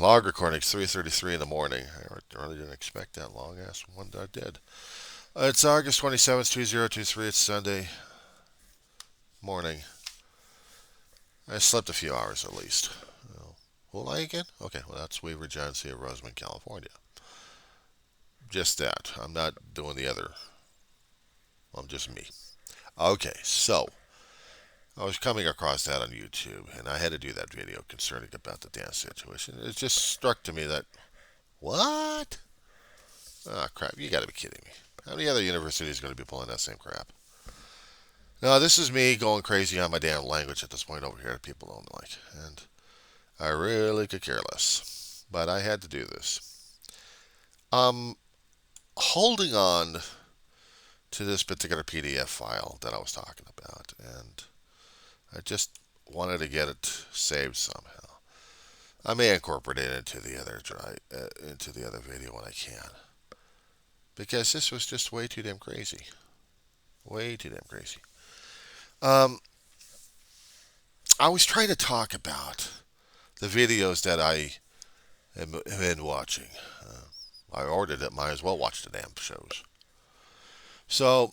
Log recording, 3:33 in the morning. I really didn't expect that long ass one, I did. It's August 27th, 2023. It's Sunday morning. I slept a few hours at least. Will I again? Okay, well, that's Weaver John C. of Roseman, California. Just that. I'm not doing the other. I'm just me. Okay, so I was coming across that on YouTube, and I had to do that video concerning about the dance situation. It just struck to me that, what? Ah, crap, you gotta be kidding me. How many other universities are going to be pulling that same crap? Now, this is me going crazy on my damn language at this point over here that people don't like. And I really could care less. But I had to do this. I'm holding on to this particular PDF file that I was talking about. And I just wanted to get it saved somehow. I may incorporate it into the other video when I can. Because this was just way too damn crazy. Way too damn crazy. Um, I was trying to talk about the videos that I have been watching. I ordered it, might as well watch the damn shows. So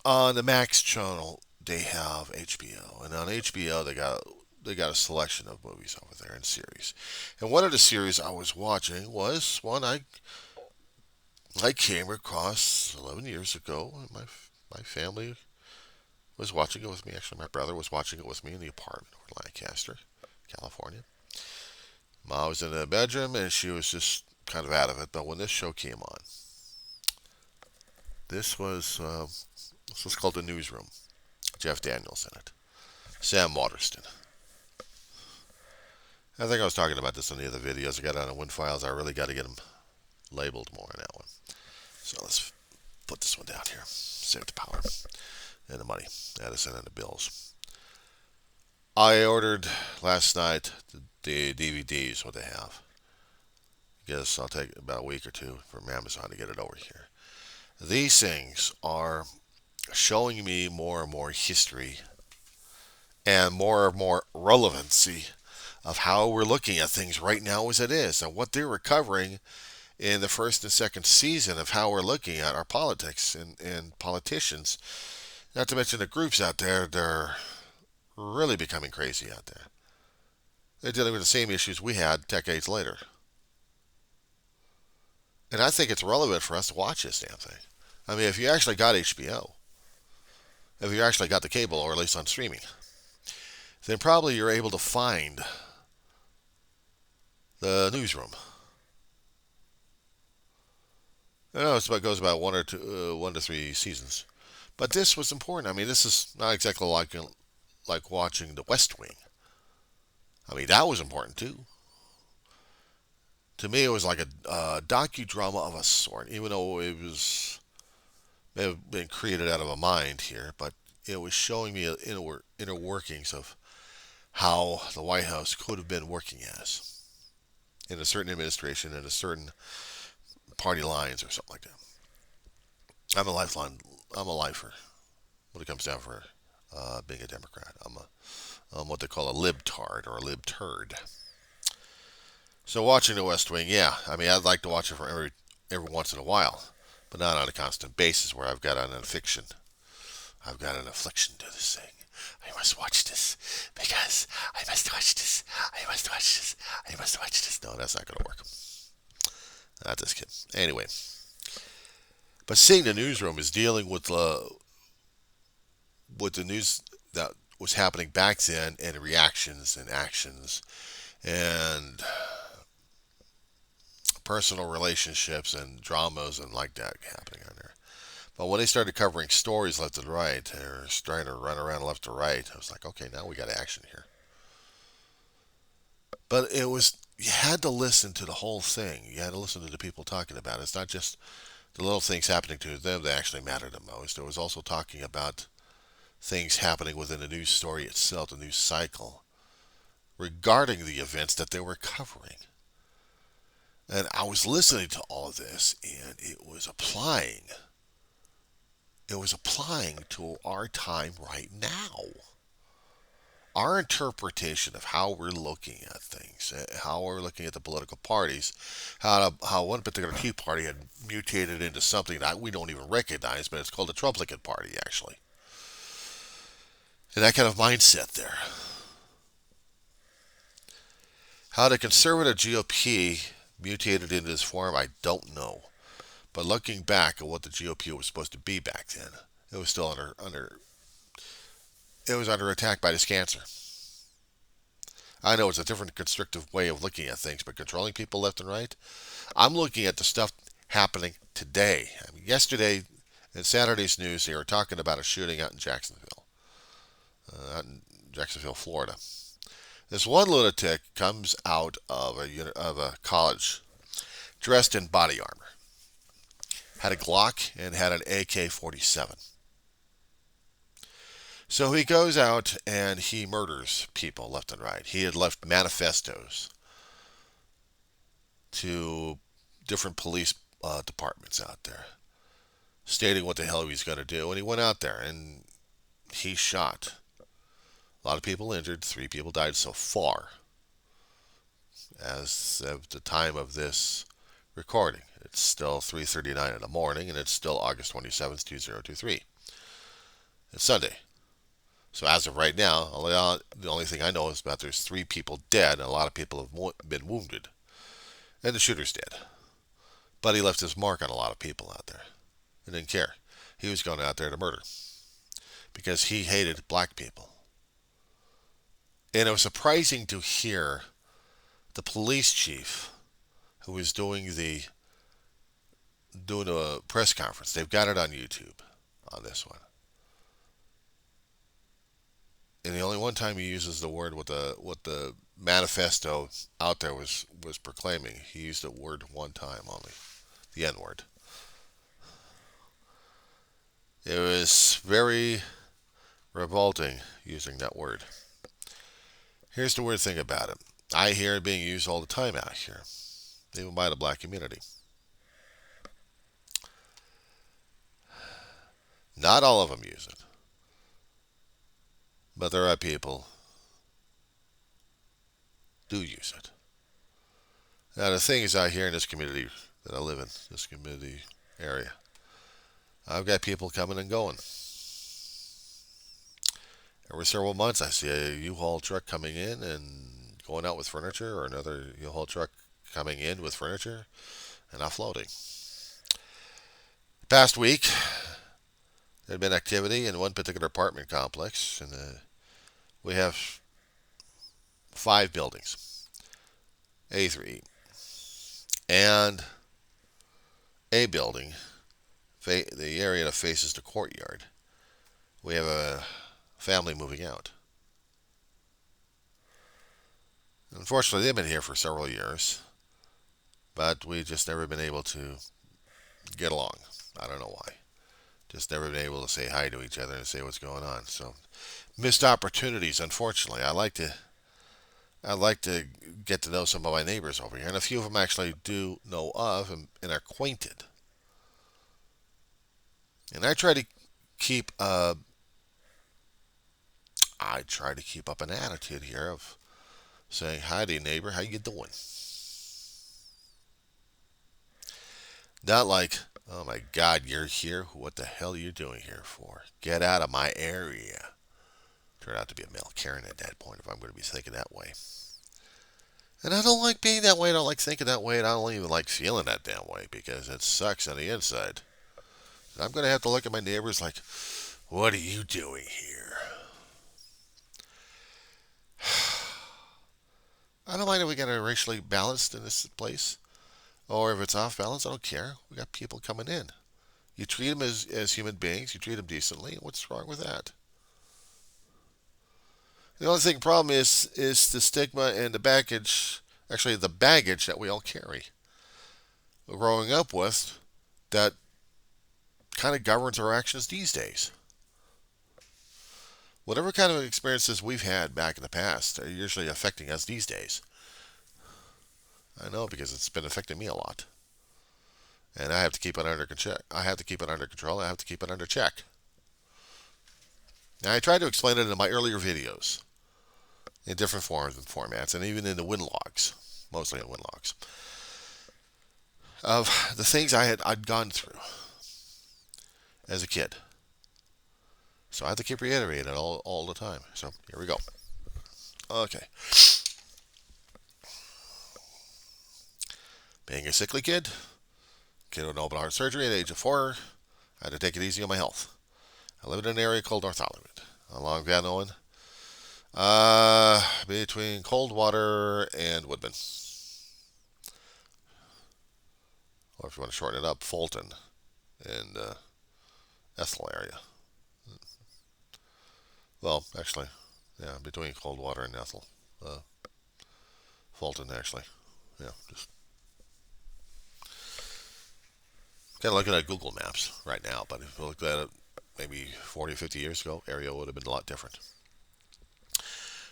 on the Max channel, they have HBO, and on HBO they got a selection of movies over there in series. And one of the series I was watching was one I came across 11 years ago. My family was watching it with me. Actually, my brother was watching it with me in the apartment over in Lancaster, California. Mom was in the bedroom and she was just kind of out of it. But when this show came on, this was uh, this was called The Newsroom. Jeff Daniels in it. Sam Waterston. I think I was talking about this in the other videos. I got it on Win Files. I really got to get them labeled more on that one. So let's put this one down here. Save the power and the money. Add us in the bills. I ordered last night the DVDs, what they have. Guess I'll take about a week or two from Amazon to get it over here. These things are showing me more and more history and more relevancy of how we're looking at things right now as it is and what they're recovering in the first and second season of how we're looking at our politics and politicians. Not to mention the groups out there, they're really becoming crazy out there. They're dealing with the same issues we had decades later. And I think it's relevant for us to watch this damn thing. I mean, if you actually got HBO, if you actually got the cable, or at least on streaming, then probably you're able to find the newsroom. I know it goes about one or two, 1 to 3 seasons, but this was important. I mean, this is not exactly like watching The West Wing. I mean, that was important too. To me, it was like a docudrama of a sort, even though it was may have been created out of a mind here, but it was showing me inner workings of how the White House could have been working as in a certain administration and a certain party lines or something like that. I'm a lifer when it comes down for being a Democrat. I'm what they call a libtard or a libturd. So watching The West Wing, yeah, I mean I'd like to watch it for every once in a while, but not on a constant basis where I've got an affliction. I've got an affliction to this thing. I must watch this because I must watch this. I must watch this. I must watch this. No, that's not going to work. Not this kid. Anyway, but seeing the newsroom is dealing with the news that was happening back then and reactions and actions and personal relationships and dramas and like that happening on there. But when they started covering stories left and right, they're trying to run around left to right. I was like, okay, now we got action here. But it was you had to listen to the whole thing. You had to listen to the people talking about it. It's not just the little things happening to them that actually matter the most. There was also talking about things happening within the news story itself, the news cycle, regarding the events that they were covering. And I was listening to all of this, and it was applying. It was applying to our time right now. our interpretation of how we're looking at things, how we're looking at the political parties, how one particular Tea Party had mutated into something that we don't even recognize, but it's called the Trumplican Party, actually. And that kind of mindset there. How the conservative GOP mutated into this form, I don't know. But looking back at what the GOP was supposed to be back then, it was still under attack by this cancer. I know it's a different constrictive way of looking at things, but controlling people left and right, I'm looking at the stuff happening today. I mean, yesterday in Saturday's news, they were talking about a shooting out in Jacksonville, Florida. This one lunatic comes out of a college dressed in body armor, had a Glock, and had an AK-47. So he goes out and he murders people left and right. He had left manifestos to different police departments out there stating what the hell he was going to do. And he went out there and he shot. A lot of people injured. 3 people died so far as of the time of this recording. It's still 3:39 in the morning, and it's still August 27th, 2023. It's Sunday. So as of right now, the only thing I know is about there's 3 people dead, and a lot of people have been wounded. And the shooter's dead. But he left his mark on a lot of people out there. He didn't care. He was going out there to murder. Because he hated black people. And it was surprising to hear the police chief who was doing a press conference. They've got it on YouTube on this one. And the only one time he uses the word what the manifesto out there was proclaiming. He used the word one time only. The N-word. It was very revolting using that word. Here's the weird thing about it. I hear it being used all the time out here, even by the black community. Not all of them use it. But there are people do use it. Now the thing is out here in this community that I live in, this community area, I've got people coming and going. Every several months I see a U-Haul truck coming in and going out with furniture, or another U-Haul truck coming in with furniture and offloading. Past week, there had been activity in one particular apartment complex, and we have 5 buildings, A through E, and A building, the area that faces the courtyard, we have a family moving out. Unfortunately, they've been here for several years, but we've just never been able to get along. I don't know why. Just never been able to say hi to each other and say what's going on. So, missed opportunities, unfortunately. I'd like to get to know some of my neighbors over here, and a few of them actually do know of and are acquainted. And I try to keep up an attitude here of saying, hi to neighbor, how you doing? Not like, oh my God, you're here? What the hell are you doing here for? Get out of my area. Turned out to be a male Karen at that point, if I'm going to be thinking that way. And I don't like being that way, I don't like thinking that way, and I don't even like feeling that damn way, because it sucks on the inside. I'm going to have to look at my neighbors like, what are you doing here? I don't mind if we get it racially balanced in this place, or if it's off balance, I don't care. We got people coming in. You treat them as human beings, you treat them decently, what's wrong with that? The only problem is the stigma and the baggage, actually the baggage that we all carry. Growing up with, that kind of governs our actions these days. Whatever kind of experiences we've had back in the past are usually affecting us these days. I know, because it's been affecting me a lot. And I have to keep it under control. I have to keep it under control. I have to keep it under check. Now, I tried to explain it in my earlier videos. in different forms and formats, and even in the win logs, mostly in win logs, of the things I'd gone through as a kid. So I have to keep reiterating it all the time. So here we go. Okay. Being a sickly kid with open heart surgery at the age of 4, I had to take it easy on my health. I lived in an area called North Hollywood, along Van Owen, between Coldwater and Woodman. Or if you want to shorten it up, Fulton and Ethel area. Well, actually, yeah, between Coldwater and Ethel. Fulton, actually. Yeah, just kind of looking at Google Maps right now, but if you looked at it maybe 40 or 50 years ago, area would have been a lot different.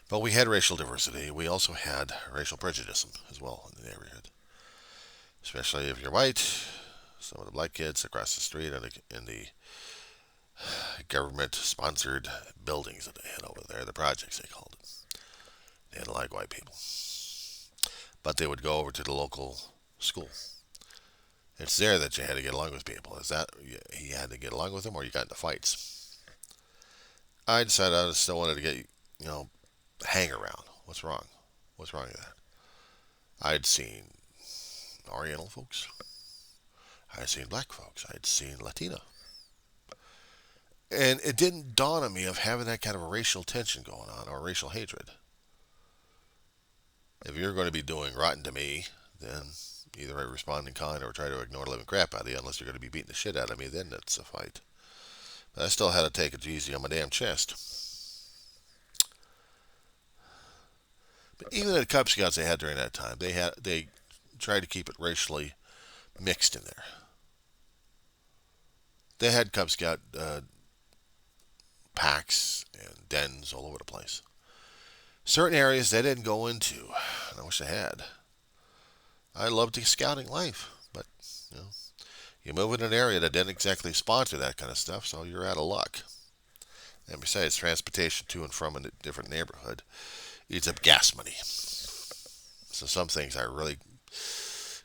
But we had racial diversity. We also had racial prejudice as well in the neighborhood, especially if you're white. Some of the black kids across the street in the government-sponsored buildings that they had over there, the projects they called it. They didn't like white people. But they would go over to the local school. It's there that you had to get along with people. Is that you had to get along with them, or you got into fights? I decided I still wanted to get, hang around. What's wrong? What's wrong with that? I'd seen Oriental folks. I'd seen black folks. I'd seen Latina. And it didn't dawn on me of having that kind of a racial tension going on, or racial hatred. If you're going to be doing rotten to me, then either I respond in kind or try to ignore the living crap out of you, unless you're going to be beating the shit out of me, then it's a fight. But I still had to take it easy on my damn chest. But even the Cub Scouts they had during that time, they tried to keep it racially mixed in there. They had Cub Scout packs and dens all over the place. Certain areas they didn't go into, and I wish they had. I loved the scouting life, but you move in an area that didn't exactly sponsor that kind of stuff, so you're out of luck. And besides, transportation to and from a different neighborhood eats up gas money. So some things I really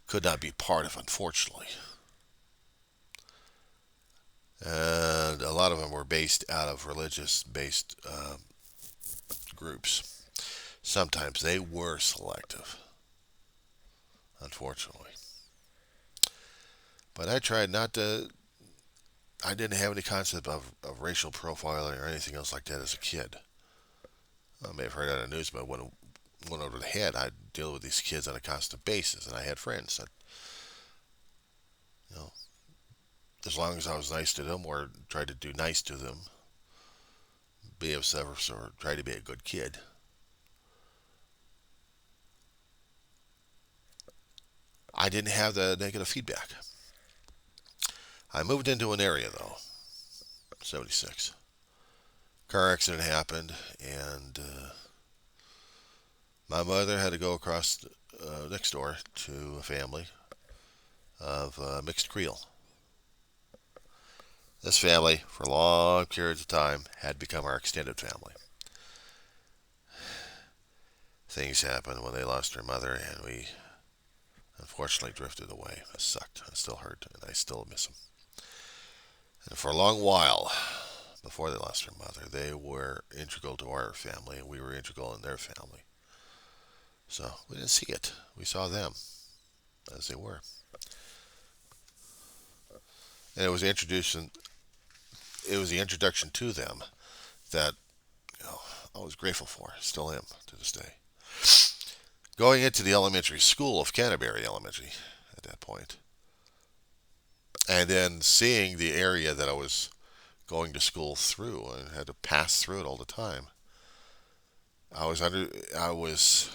could not be part of, unfortunately. And a lot of them were based out of religious-based groups. Sometimes they were selective, unfortunately. But I tried not to. I didn't have any concept of racial profiling or anything else like that as a kid. I may have heard it on the news, but when it went over the head, I'd deal with these kids on a constant basis, and I had friends that, as long as I was nice to them or tried to do nice to them, be of service or try to be a good kid, I didn't have the negative feedback. I moved into an area, though, 76. Car accident happened, and my mother had to go across next door to a family of mixed Creole. This family, for long periods of time, had become our extended family. Things happened when they lost their mother, and we unfortunately drifted away. It sucked. I still hurt, and I still miss them. And for a long while, before they lost their mother, they were integral to our family, and we were integral in their family. So we didn't see it. We saw them as they were. And it was the introduction to them that I was grateful for, still am to this day. Going into the elementary school of Canterbury Elementary at that point, and then seeing the area that I was going to school through and had to pass through it all the time, I was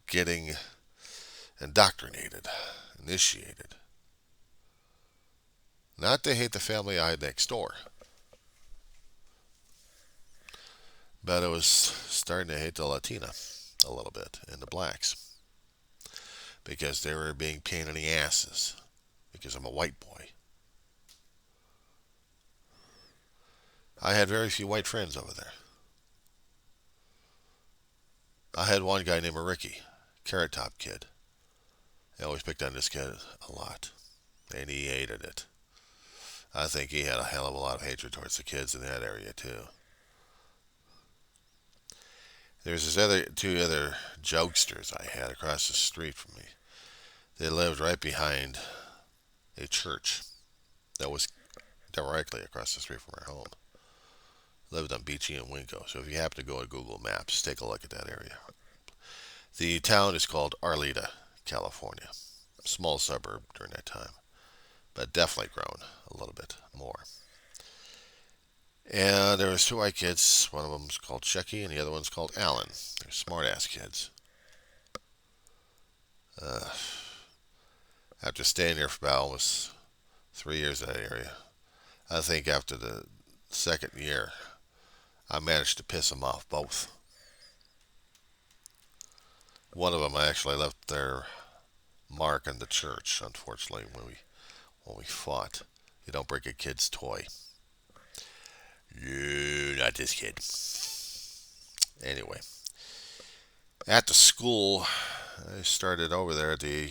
getting indoctrinated, initiated. Not to hate the family I had next door, but I was starting to hate the Latina a little bit and the blacks because they were being pain in the asses because I'm a white boy. I had very few white friends over there. I had one guy named Ricky, Carrot Top Kid. I always picked on this kid a lot, and he hated it. I think he had a hell of a lot of hatred towards the kids in that area too. There's this other two other jokesters I had across the street from me. They lived right behind a church that was directly across the street from our home. Lived on Beachy and Winco. So if you happen to go to Google Maps, take a look at that area. The town is called Arleta, California. Small suburb during that time, but definitely grown a little bit more. And there was two white kids. One of them's called Chucky, and the other one's called Alan. They're smart-ass kids. Uh, After staying there for about almost 3 years in that area, I think after the second year, I managed to piss them off both. One of them actually left their mark in the church. Unfortunately, when we fought, you don't break a kid's toy. You, not this kid. Anyway, at the school, I started over there at the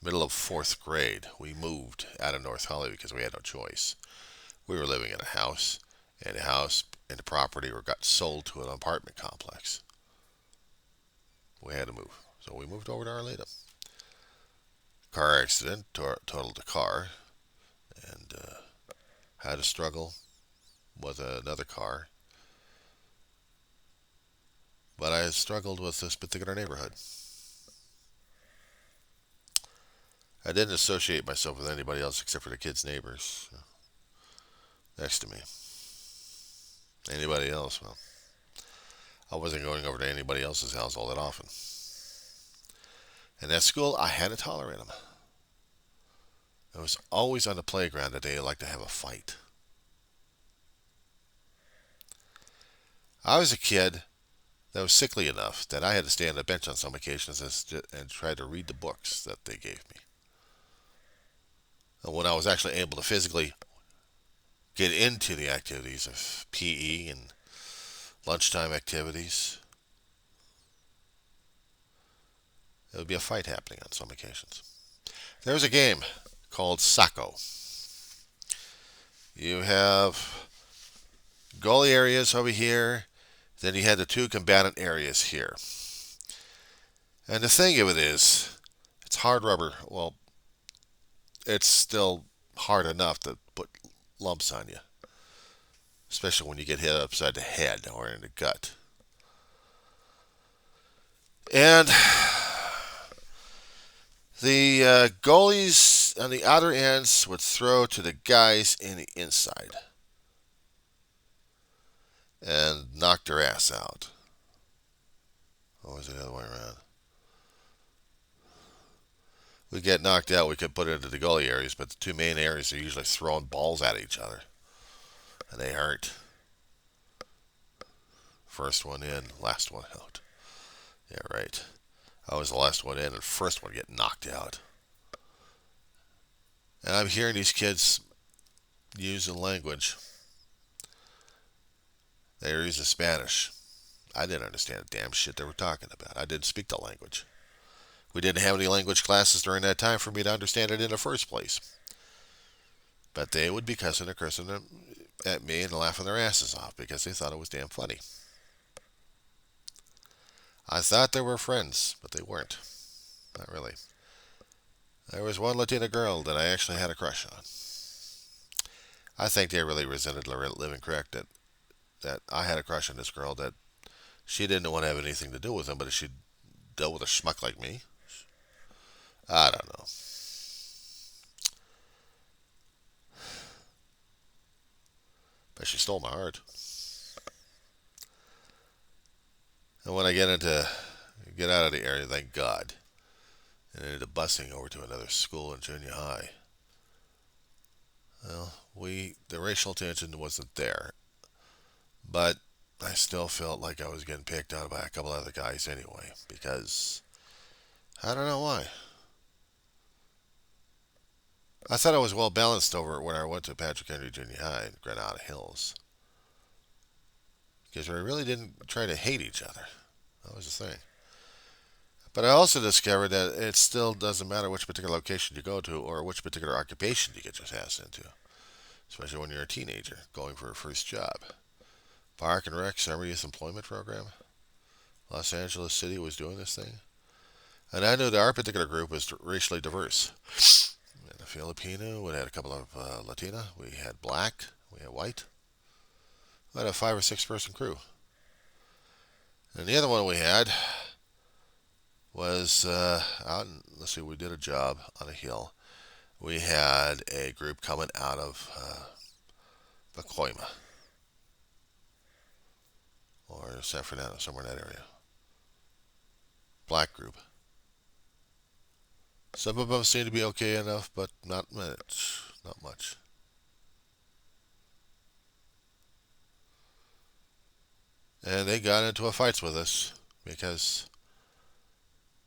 middle of fourth grade. We moved out of North Hollywood because we had no choice. We were living in a house, and the house and the property got sold to an apartment complex. We had to move, so we moved over to Arleta. Car accident, totaled the car, and had to struggle with another car. But I struggled with this particular neighborhood. I didn't associate myself with anybody else except for the kids' neighbors next to me. Anybody else, well, I wasn't going over to anybody else's house all that often. And at school, I had to tolerate them. It was always on the playground that they liked to have a fight. I was a kid that was sickly enough that I had to stay on the bench on some occasions and try to read the books that they gave me. And when I was actually able to physically get into the activities of PE and lunchtime activities, there would be a fight happening on some occasions. There was a game called Sacco. You have goalie areas over here, then you had the two combatant areas here. And the thing of it is, it's hard rubber. Well, it's still hard enough to put lumps on you, especially when you get hit upside the head or in the gut. And the goalies on the outer ends would throw to the guys in the inside and knock their ass out. Or was it the other way around? We get knocked out, we could put it into the goalie areas, but the two main areas are usually throwing balls at each other. And they hurt. First one in, last one out. Yeah, right. I was the last one in and first one get knocked out. And I'm hearing these kids using language. They were using Spanish. I didn't understand the damn shit they were talking about. I didn't speak the language. We didn't have any language classes during that time for me to understand it in the first place. But they would be cussing and cursing at me and laughing their asses off because they thought it was damn funny. I thought they were friends, but they weren't. Not really. There was one Latina girl that I actually had a crush on. I think they really resented living correct that I had a crush on this girl, that she didn't want to have anything to do with him, but if she dealt with a schmuck like me, I don't know. But she stole my heart. And when I get out of the area, thank God, and into busing over to another school in junior high, well, the racial tension wasn't there, but I still felt like I was getting picked on by a couple other guys anyway, because I don't know why. I thought I was well balanced over when I went to Patrick Henry Junior High in Granada Hills, because we really didn't try to hate each other. That was the thing. But I also discovered that it still doesn't matter which particular location you go to or which particular occupation you get your ass into, especially when you're a teenager going for a first job. Park and Rec Summer Youth Employment Program. Los Angeles City was doing this thing. And I knew that our particular group was racially diverse. We had a Filipino, we had a couple of Latina, we had black, we had white. We had a 5 or 6 person crew. And the other one we had was out in, let's see, we did a job on a hill. We had a group coming out of Pacoima or San Fernando, somewhere in that area. Black group. Some of them seemed to be okay enough, but not much. Not much. And they got into a fights with us because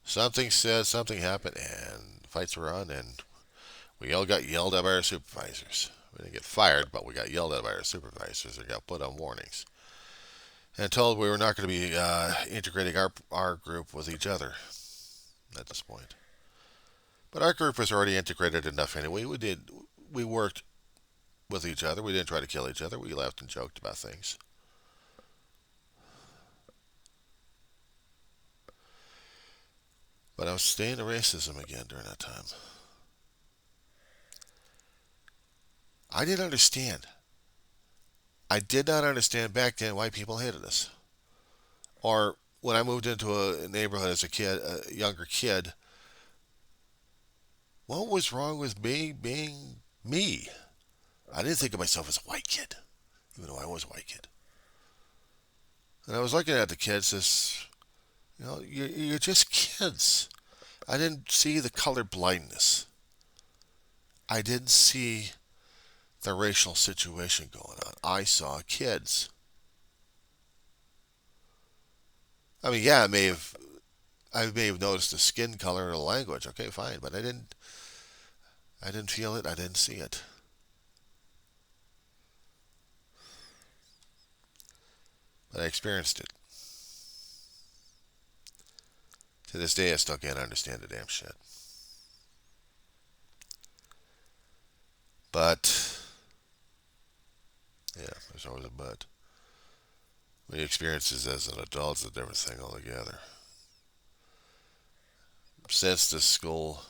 something said, something happened, and fights were on, and we all got yelled at by our supervisors. We didn't get fired, but we got yelled at by our supervisors and got put on warnings. And told we were not going to be integrating our group with each other at this point. But our group was already integrated enough anyway. We worked with each other. We didn't try to kill each other. We laughed and joked about things. But I was staying to racism again during that time. I didn't understand. I did not understand back then why people hated us. Or when I moved into a neighborhood as a kid, a younger kid, what was wrong with me being me? I didn't think of myself as a white kid, even though I was a white kid. And I was looking at the kids as, you're just kids. I didn't see the color blindness. I didn't see the racial situation going on. I saw kids. I mean, yeah, I may have noticed the skin color or the language. Okay, fine, but I didn't feel it. I didn't see it. But I experienced it. To this day, I still can't understand the damn shit. But, yeah, there's always a but. When you experience this as an adult, it's a different thing altogether. Since the school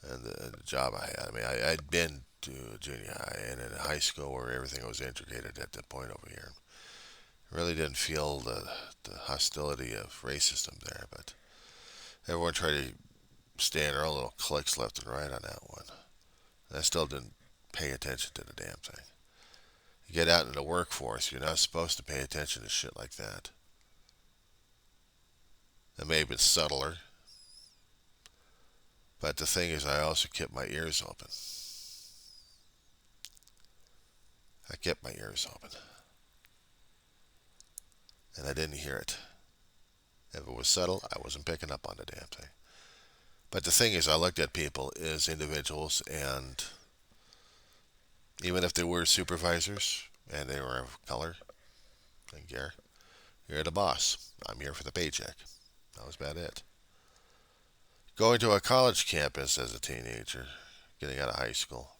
and the job I had, I mean, I'd been to junior high and in high school where everything was integrated at that point over here. I really didn't feel the hostility of racism there, but everyone tried to stay in their own little cliques left and right on that one. And I still didn't pay attention to the damn thing. You get out in the workforce, you're not supposed to pay attention to shit like that. It may have been subtler, but the thing is, I also kept my ears open. I kept my ears open. And I didn't hear it. If it was subtle, I wasn't picking up on the damn thing. But the thing is, I looked at people as individuals, and even if they were supervisors and they were of color, I didn't care. You're the boss. I'm here for the paycheck. That was about it. Going to a college campus as a teenager, getting out of high school,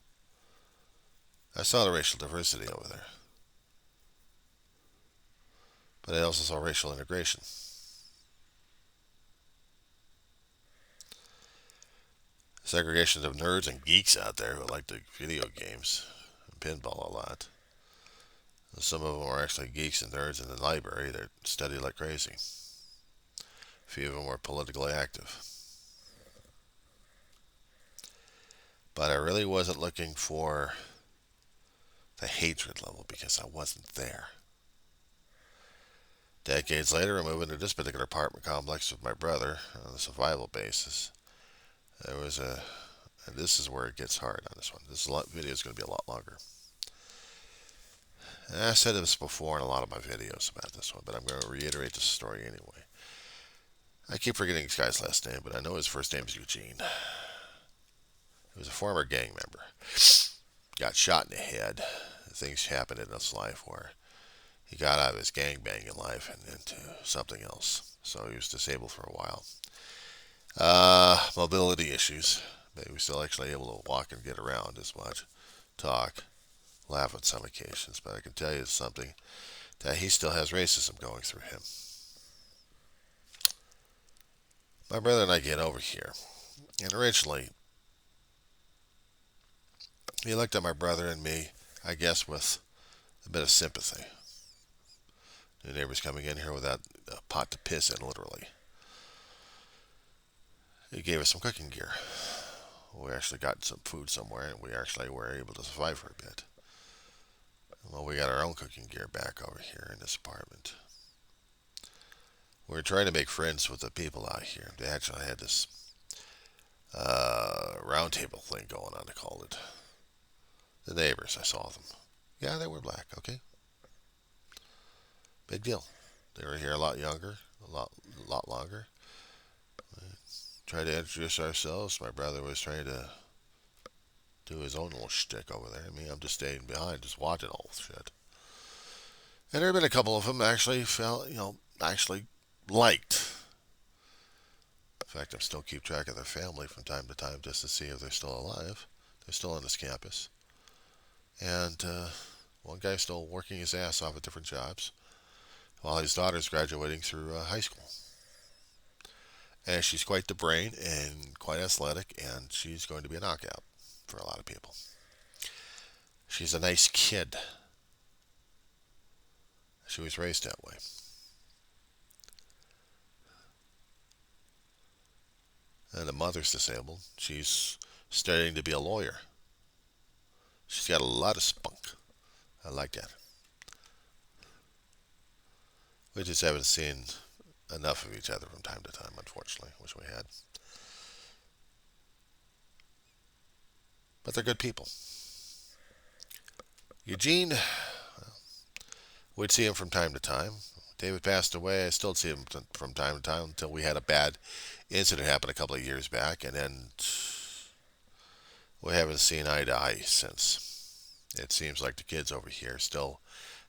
I saw the racial diversity over there. But I also saw racial integration. Segregation of nerds and geeks out there who like the video games and pinball a lot. Some of them were actually geeks and nerds in the library that studied like crazy. A few of them were politically active. But I really wasn't looking for the hatred level because I wasn't there. Decades later, I moved into this particular apartment complex with my brother on a survival basis. There was and this is where it gets hard on this one. This video is going to be a lot longer. And I said this before in a lot of my videos about this one, but I'm going to reiterate the story anyway. I keep forgetting this guy's last name, but I know his first name is Eugene. He was a former gang member. Got shot in the head. Things happened in his life where He got out of his gangbanging life and into something else. So he was disabled for a while. Mobility issues. But he was still actually able to walk and get around as much. Talk. Laugh on some occasions. But I can tell you something, that he still has racism going through him. My brother and I get over here. And originally, he looked at my brother and me, I guess, with a bit of sympathy. The neighbors coming in here without a pot to piss in, literally. He gave us some cooking gear. We actually got some food somewhere, and we actually were able to survive for a bit. Well, we got our own cooking gear back over here in this apartment. We were trying to make friends with the people out here. They actually had this round table thing going on, they called it. The neighbors, I saw them. Yeah, they were black, okay? Big deal. They were here a lot younger, a lot longer. We tried to introduce ourselves. My brother was trying to do his own little shtick over there. I mean, I'm just staying behind, just watching all the shit. And there have been a couple of them actually felt, actually liked. In fact, I still keep track of their family from time to time just to see if they're still alive. They're still on this campus. And one guy's still working his ass off at different jobs while his daughter's graduating through high school. And she's quite the brain and quite athletic, and she's going to be a knockout for a lot of people. She's a nice kid. She was raised that way. And the mother's disabled. She's studying to be a lawyer. She's got a lot of spunk. I like that. We just haven't seen enough of each other from time to time, unfortunately. Wish we had. But they're good people. Eugene, we'd see him from time to time. David passed away. I still see him from time to time until we had a bad incident happen a couple of years back, and then we haven't seen eye to eye since. It seems like the kids over here still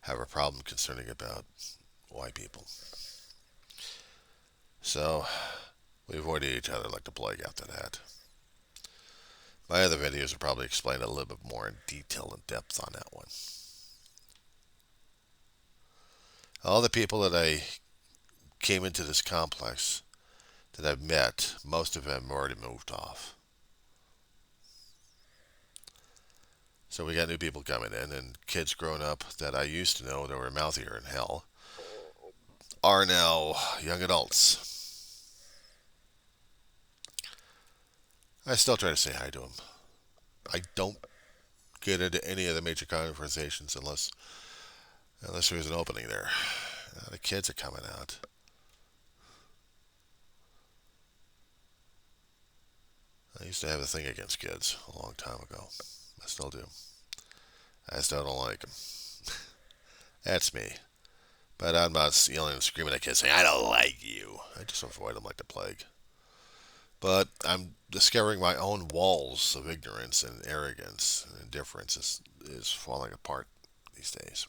have a problem concerning about white people. So we avoided each other like the plague after that. My other videos will probably explain a little bit more in detail and depth on that one. All the people that I came into this complex that I've met, most of them already moved off. So we got new people coming in, and kids growing up that I used to know that were mouthier in hell are now young adults. I still try to say hi to them. I don't get into any of the major conversations unless there's an opening there. The kids are coming out. I used to have a thing against kids a long time ago. I still do. I still don't like them. That's me. But I'm not yelling and screaming at kids saying, I don't like you. I just avoid them like the plague. But I'm discovering my own walls of ignorance and arrogance and indifference is falling apart these days.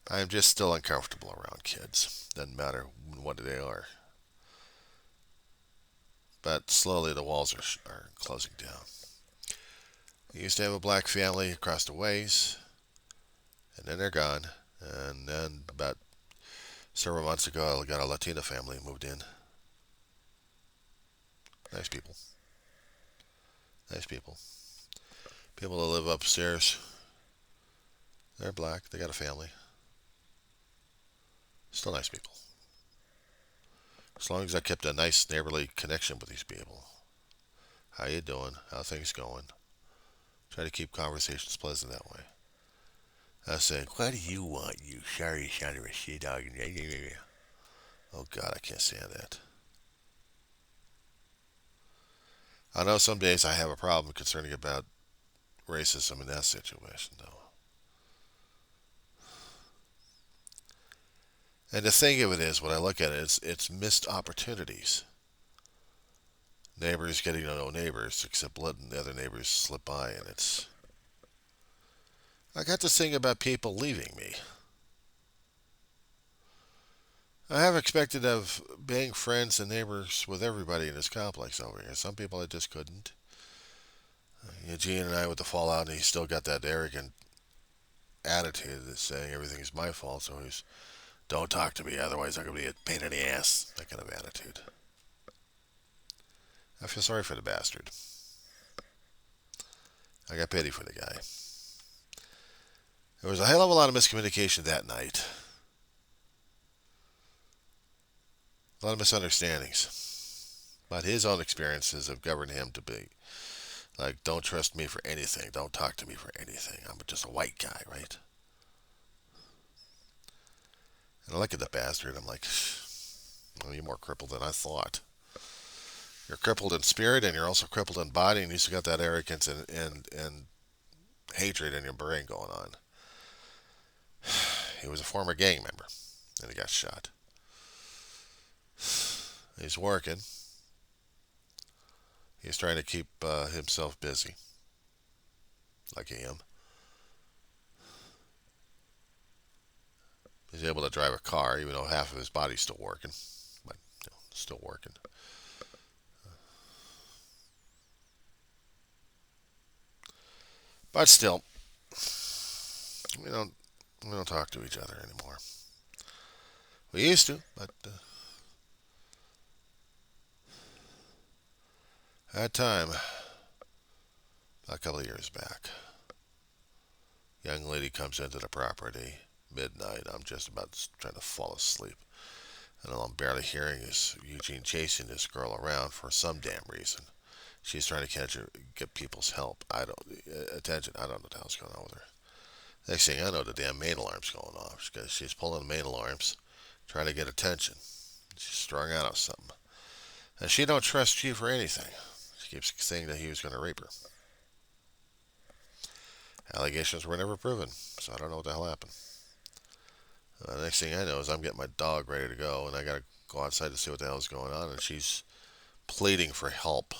I'm just still uncomfortable around kids. Doesn't matter what they are. But slowly the walls are closing down. I used to have a black family across the ways, and then they're gone. And then about several months ago, I got a Latina family moved in. Nice people. Nice people. People that live upstairs. They're black. They got a family. Still nice people. As long as I kept a nice neighborly connection with these people. How you doing? How things going? Try to keep conversations pleasant that way. I was saying, what do you want, you sorry son of a shit dog? Oh God, I can't stand that. I know some days I have a problem concerning about racism in that situation, though. And the thing of it is, when I look at it, it's missed opportunities. Neighbors getting to know neighbors, except letting the other neighbors slip by, and it's I got this thing about people leaving me. I have expected of being friends and neighbors with everybody in this complex over here. Some people I just couldn't. Eugene and I with the fallout, and he's still got that arrogant attitude that's saying everything's my fault, so he's, don't talk to me, otherwise I'm going to be a pain in the ass. That kind of attitude. I feel sorry for the bastard. I got pity for the guy. There was a hell of a lot of miscommunication that night. A lot of misunderstandings. But his own experiences have governed him to be like, don't trust me for anything. Don't talk to me for anything. I'm just a white guy, right? And I look at the bastard. I'm like, well, you're more crippled than I thought. You're crippled in spirit, and you're also crippled in body, and you still got that arrogance and hatred in your brain going on. He was a former gang member, and he got shot. He's working. He's trying to keep himself busy, like I am. He's able to drive a car, even though half of his body's still working, but still working. But still, we don't talk to each other anymore. We used to, but that time, a couple of years back, young lady comes into the property, midnight. I'm just about trying to fall asleep. And all I'm barely hearing is Eugene chasing this girl around for some damn reason. She's trying to get people's help. Attention. I don't know what the hell's going on with her. Next thing I know, the damn main alarm's going off. She's pulling the main alarms, trying to get attention. She's strung out on something. And she don't trust you for anything. She keeps saying that he was going to rape her. Allegations were never proven, so I don't know what the hell happened. Next thing I know is I'm getting my dog ready to go, and I got to go outside to see what the hell is going on, and she's pleading for help.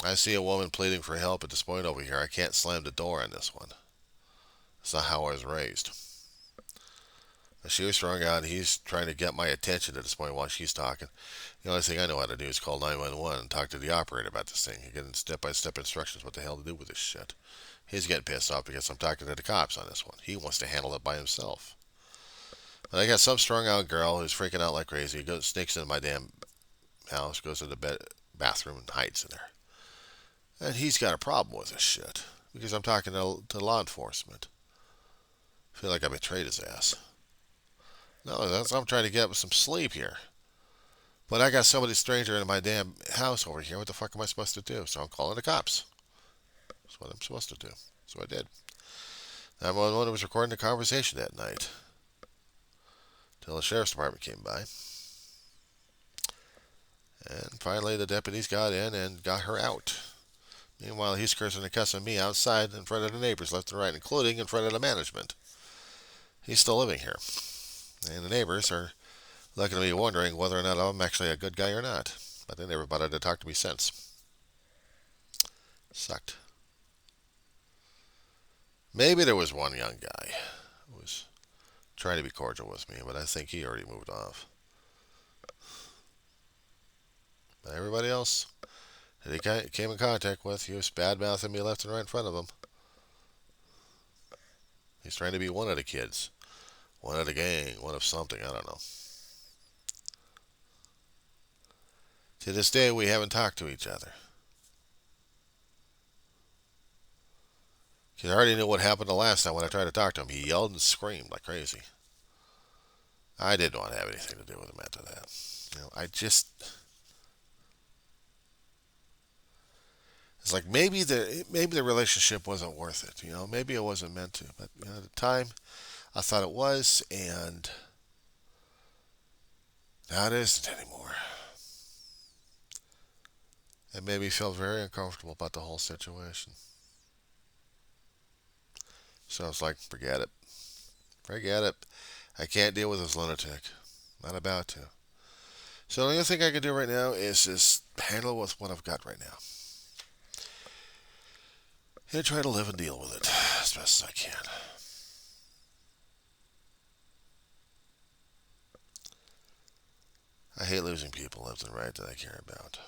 I see a woman pleading for help at this point over here. I can't slam the door on this one. That's not how I was raised. She was strung out, and he's trying to get my attention at this point while she's talking. The only thing I know how to do is call 911 and talk to the operator about this thing. You're getting step-by-step instructions what the hell to do with this shit. He's getting pissed off because I'm talking to the cops on this one. He wants to handle it by himself. But I got some strung-out girl who's freaking out like crazy. Sneaks into my damn house, goes to the bathroom, and hides in there. And he's got a problem with this shit because I'm talking to law enforcement. I feel like I betrayed his ass. No, I'm trying to get some sleep here. But I got somebody stranger in my damn house over here. What the fuck am I supposed to do? So I'm calling the cops. That's what I'm supposed to do. So I did. 911 was recording the conversation that night. Till the sheriff's department came by. And finally the deputies got in and got her out. Meanwhile, he's cursing and cussing me outside in front of the neighbors left and right, including in front of the management. He's still living here. And the neighbors are looking at me wondering whether or not I'm actually a good guy or not. But they never bothered to talk to me since. Sucked. Maybe there was one young guy who was trying to be cordial with me, but I think he already moved off. But everybody else that he came in contact with, he was bad-mouthing me left and right in front of him. He's trying to be one of the kids. One of the gang, one of something, I don't know. To this day, we haven't talked to each other. Because I already knew what happened the last time when I tried to talk to him. He yelled and screamed like crazy. I didn't want to have anything to do with him after that. It's like maybe the relationship wasn't worth it. Maybe it wasn't meant to. But at the time, I thought it was, and now it isn't anymore. It made me feel very uncomfortable about the whole situation. So I was like, forget it. Forget it. I can't deal with this lunatic. Not about to. So the only thing I can do right now is just handle with what I've got right now. and try to live and deal with it as best as I can. I hate losing people left and right that I care about.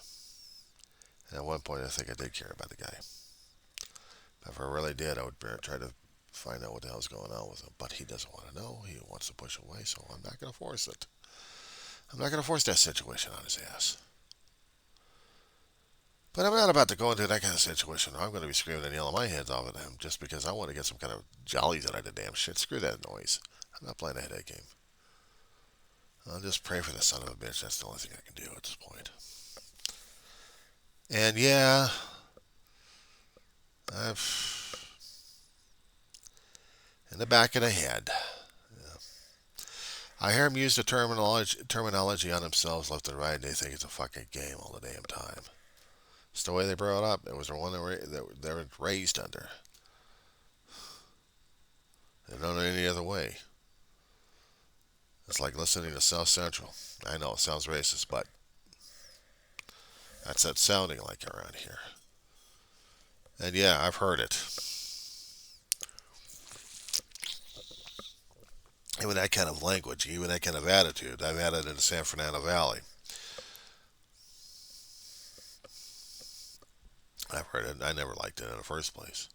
And at one point, I think I did care about the guy. If I really did, I would try to find out what the hell's going on with him. But he doesn't want to know. He wants to push away, so I'm not going to force it. I'm not going to force that situation on his ass. But I'm not about to go into that kind of situation. I'm going to be screaming and yelling my head off at him just because I want to get some kind of jollies out of the damn shit. Screw that noise. I'm not playing a headache game. I'll just pray for the son of a bitch. That's the only thing I can do at this point. And yeah, I've in the back of the head. Yeah. I hear them use the terminology on themselves left and right, and they think it's a fucking game all the damn time. It's the way they brought it up. It was the one they were raised under. They don't know any other way. It's like listening to South Central. I know it sounds racist, but that's it sounding like around here. And yeah, I've heard it. Even that kind of language, even that kind of attitude, I've had it in the San Fernando Valley. I've heard it. I never liked it in the first place.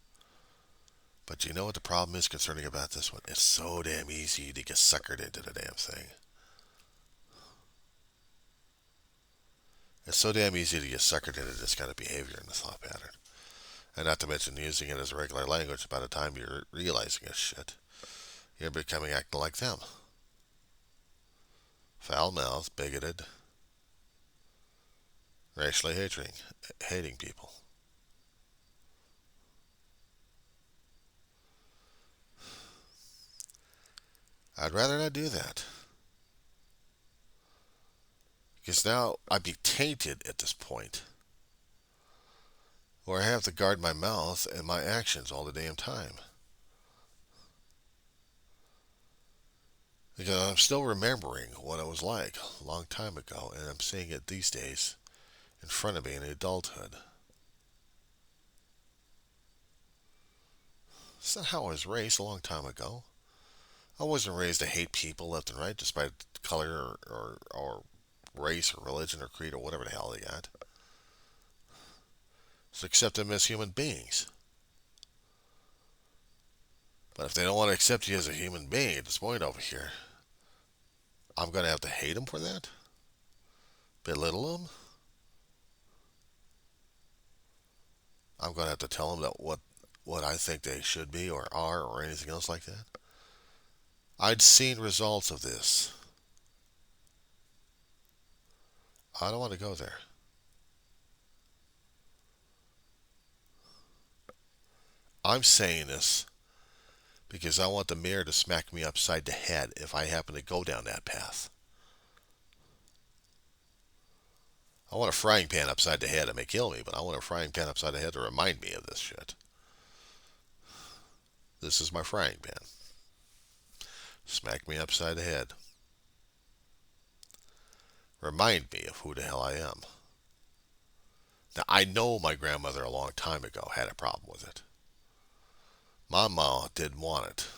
But you know what the problem is concerning about this one? It's so damn easy to get suckered into the damn thing. It's so damn easy to get suckered into this kind of behavior and the thought pattern. And not to mention using it as a regular language by the time you're realizing this shit. You're becoming acting like them. Foul-mouthed, bigoted, racially hating people. I'd rather not do that. Because now I'd be tainted at this point. Where I have to guard my mouth and my actions all the damn time. Because I'm still remembering what it was like a long time ago, and I'm seeing it these days in front of me in adulthood. It's not how I was raised a long time ago. I wasn't raised to hate people left and right, despite color or race or religion or creed or whatever the hell they got. Just accept them as human beings. But if they don't want to accept you as a human being at this point over here, I'm going to have to hate them for that? Belittle them? I'm going to have to tell them that what I think they should be or are or anything else like that? I'd seen results of this. I don't want to go there. I'm saying this because I want the mayor to smack me upside the head if I happen to go down that path. I want a frying pan upside the head. It may kill me, but I want a frying pan upside the head to remind me of this shit. This is my frying pan. Smack me upside the head. Remind me of who the hell I am. Now, I know my grandmother a long time ago had a problem with it. My mom didn't want it.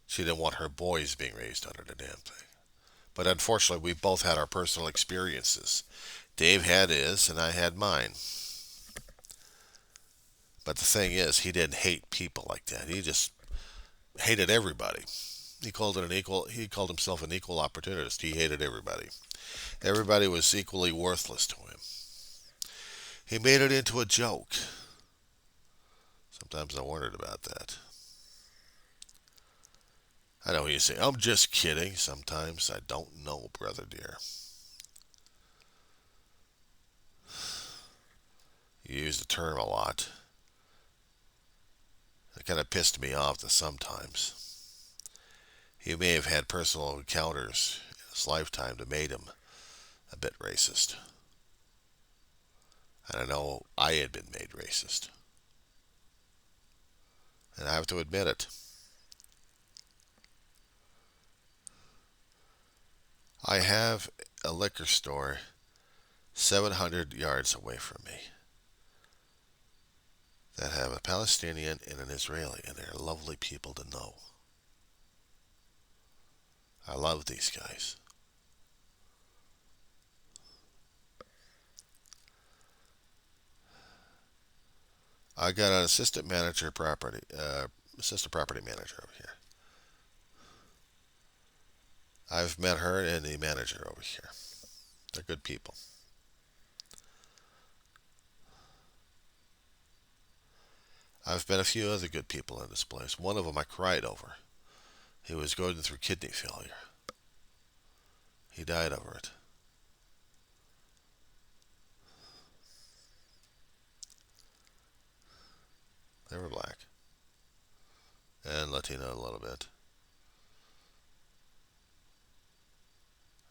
She didn't want her boys being raised under the damn thing. But unfortunately, we both had our personal experiences. Dave had his, and I had mine. But the thing is, he didn't hate people like that. He just hated everybody. He called himself an equal opportunist. He hated everybody. Everybody was equally worthless to him. He made it into a joke. Sometimes I wondered about that. I know you say, I'm just kidding. Sometimes I don't know, brother dear. You use the term a lot. It kind of pissed me off that sometimes. He may have had personal encounters in his lifetime that made him a bit racist. And I know I had been made racist. And I have to admit it. I have a liquor store 700 yards away from me. that have a Palestinian and an Israeli, and they're lovely people to know. I love these guys. I got an assistant property manager over here. I've met her and the manager over here. They're good people. I've met a few other good people in this place. One of them I cried over. He was going through kidney failure. He died over it. They were black and Latino a little bit.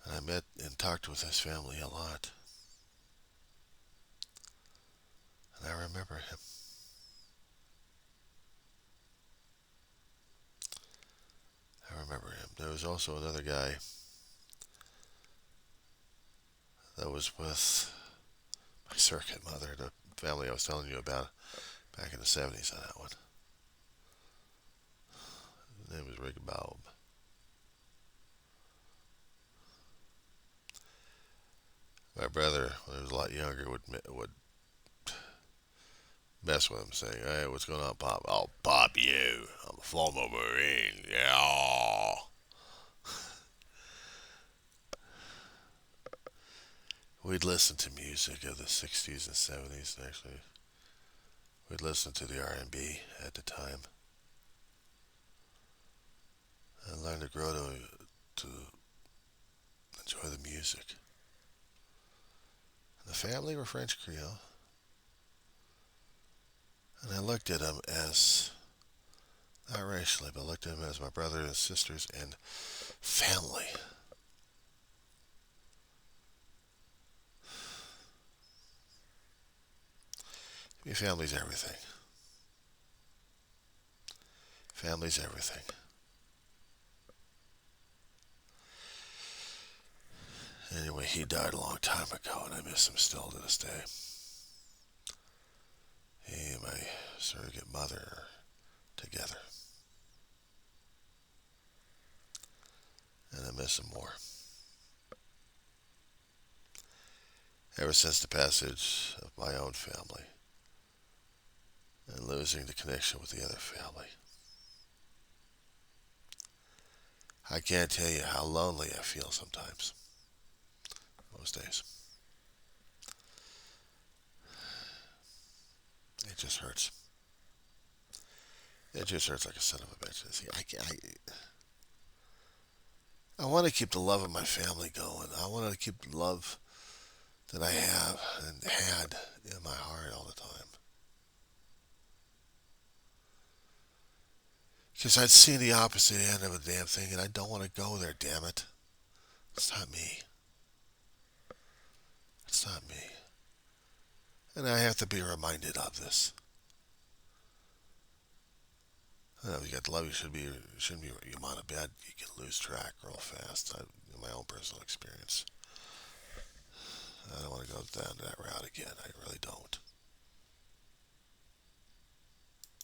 And I met and talked with his family a lot. And I remember him. I remember him. There was also another guy that was with my surrogate mother, the family I was telling you about back in the 70s on that one. His name was Rick Baub. My brother, when he was a lot younger, would mess with him, saying, "Hey, what's going on, Pop?" "I'll pop you. I'm a former Marine. Yeah." We'd listen to music of the 60s and 70s, actually. We'd listen to the R&B at the time. And learn to grow to enjoy the music. The family were French Creole. And I looked at them as, not racially, but I looked at them as my brothers and sisters and family. To me, family's everything. Family's everything. Anyway, he died a long time ago, and I miss him still to this day. He and my surrogate mother are together. And I miss him more. Ever since the passage of my own family and losing the connection with the other family, I can't tell you how lonely I feel sometimes. Most days. It just hurts. It just hurts like a son of a bitch. See, I want to keep the love of my family going. I want to keep the love that I have and had in my heart all the time. Because I'd seen the opposite end of a damn thing, and I don't want to go there, damn it. It's not me. It's not me. And I have to be reminded of this. I know you got the love, you shouldn't be, you're on a bed, you can lose track real fast. In my own personal experience. I don't want to go down that route again. I really don't.